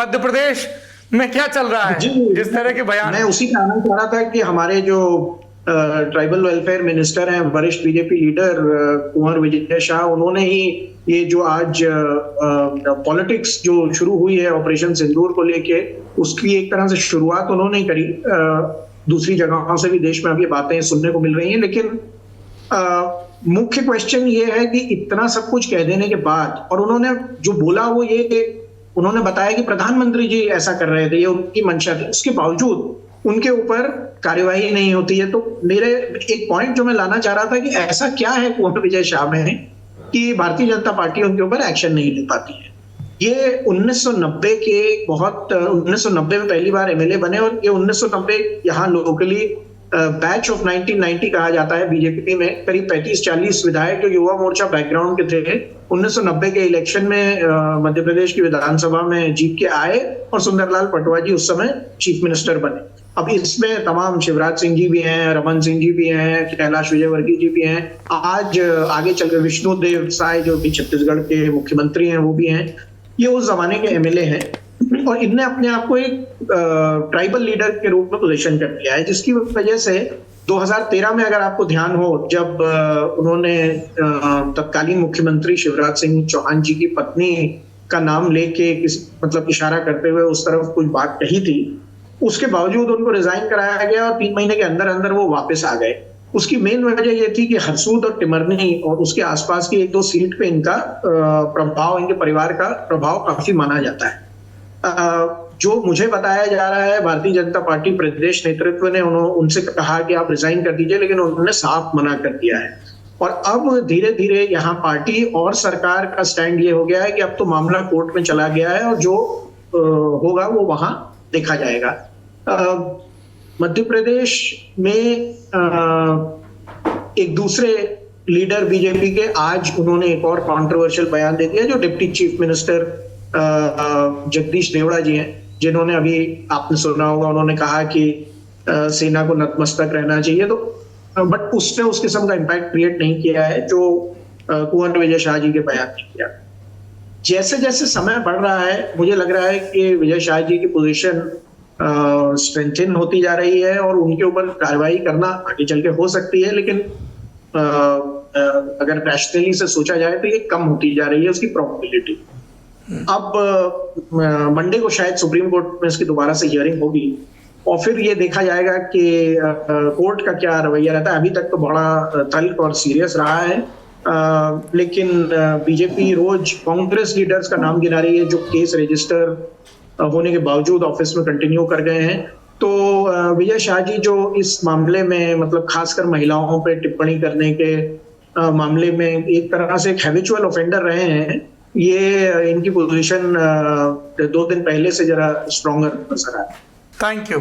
मध्य प्रदेश में क्या चल रहा है, जिस तरह के बयान। मैं उसी का आना चाह रहा था कि हमारे जो ट्राइबल वेलफेयर मिनिस्टर हैं, वरिष्ठ बीजेपी लीडर कुंवर विजय शाह, उन्होंने ही ये जो आज पॉलिटिक्स जो शुरू हुई है ऑपरेशन सिंदूर को लेके, उसकी एक तरह से शुरुआत उन्होंने ही करी। दूसरी जगहों से भी देश में अब ये बातें सुनने को मिल रही हैं, लेकिन मुख्य क्वेश्चन ये है कि इतना सब कुछ कह देने के बाद, और उन्होंने जो बोला वो ये कि उन्होंने बताया कि प्रधानमंत्री जी ऐसा कर रहे थे, ये उनकी मंशा थी, उसके बावजूद उनके ऊपर कार्यवाही नहीं होती है। तो मेरे एक पॉइंट जो मैं लाना चाह रहा था कि ऐसा क्या है कुंवर विजय शाह में कि भारतीय जनता पार्टी उनके ऊपर एक्शन नहीं ले पाती है। ये 1990 के 1990 में पहली बार एमएलए बने, और ये 1990 यहाँ लोकली बैच ऑफ 1990 कहा जाता है बीजेपी में। करीब 35-40 विधायक जो युवा मोर्चा बैकग्राउंड के थे 1990 के इलेक्शन में मध्य प्रदेश की विधानसभा में जीत के आए, और सुंदरलाल पटवा जी उस समय चीफ मिनिस्टर बने। अब इसमें तमाम शिवराज सिंह जी भी हैं, रमन सिंह जी भी हैं, कैलाश विजयवर्गीय जी भी हैं, आज आगे चल के विष्णुदेव साय जो कि छत्तीसगढ़ के मुख्यमंत्री हैं वो भी हैं। ये उस जमाने के एमएलए हैं, और इनने अपने आप को एक ट्राइबल लीडर के रूप में पोजीशन कर दिया है, जिसकी वजह से 2013 में अगर आपको ध्यान हो, जब उन्होंने तत्कालीन मुख्यमंत्री शिवराज सिंह चौहान जी की पत्नी का नाम लेके मतलब इशारा करते हुए उस तरफ कुछ बात कही थी, उसके बावजूद उनको रिजाइन कराया गया और 3 महीने के अंदर अंदर वो वापस आ गए। उसकी मेन वजह ये थी कि हरसूद और टिमरनी और उसके आसपास की 1-2 सीट पे इनका प्रभाव, इनके परिवार का प्रभाव काफी माना जाता है। जो मुझे बताया जा रहा है, भारतीय जनता पार्टी प्रदेश नेतृत्व ने उनसे कहा कि आप रिजाइन कर दीजिए, लेकिन उन्होंने साफ मना कर दिया है। और अब धीरे धीरे यहाँ पार्टी और सरकार का स्टैंड ये हो गया है कि अब तो मामला कोर्ट में चला गया है, और जो होगा वो वहां देखा जाएगा। मध्य प्रदेश में एक दूसरे लीडर बीजेपी के आज उन्होंने एक और कंट्रोवर्शियल बयान दे दिया, जो deputy chief minister Jagdish Devda ji हैं, जिन्होंने अभी आपने सुना होगा, उन्होंने कहा कि सेना को नतमस्तक रहना चाहिए। तो बट उसने उस किस्म का इम्पैक्ट क्रिएट नहीं किया है जो कुंवर विजय शाह जी के बयान ने किया। जैसे जैसे समय बढ़ रहा है, मुझे लग रहा है कि विजय शाह जी की पोजीशन स्ट्रेंथन होती जा रही है, और उनके ऊपर कार्रवाई करना आगे चल के हो सकती है, लेकिन अगर रैशनली से सोचा जाए तो ये कम होती जा रही है उसकी प्रोबेबिलिटी। अब मंडे को शायद सुप्रीम कोर्ट में इसकी दोबारा से हियरिंग होगी, और फिर ये देखा जाएगा कि कोर्ट का क्या रवैया रहता है। अभी तक तो बड़ा तल्ख और सीरियस रहा है, लेकिन बीजेपी रोज कांग्रेस लीडर्स का नाम गिना रही है जो केस रजिस्टर होने के बावजूद ऑफिस में कंटिन्यू कर गए हैं। तो विजय शाह जी जो इस मामले में, मतलब खासकर महिलाओं पे टिप्पणी करने के मामले में एक तरह से एक हैबिचुअल ऑफेंडर रहे हैं, ये इनकी पोजीशन 2 दिन पहले से जरा स्ट्रॉन्गर नजर आया। Thank you.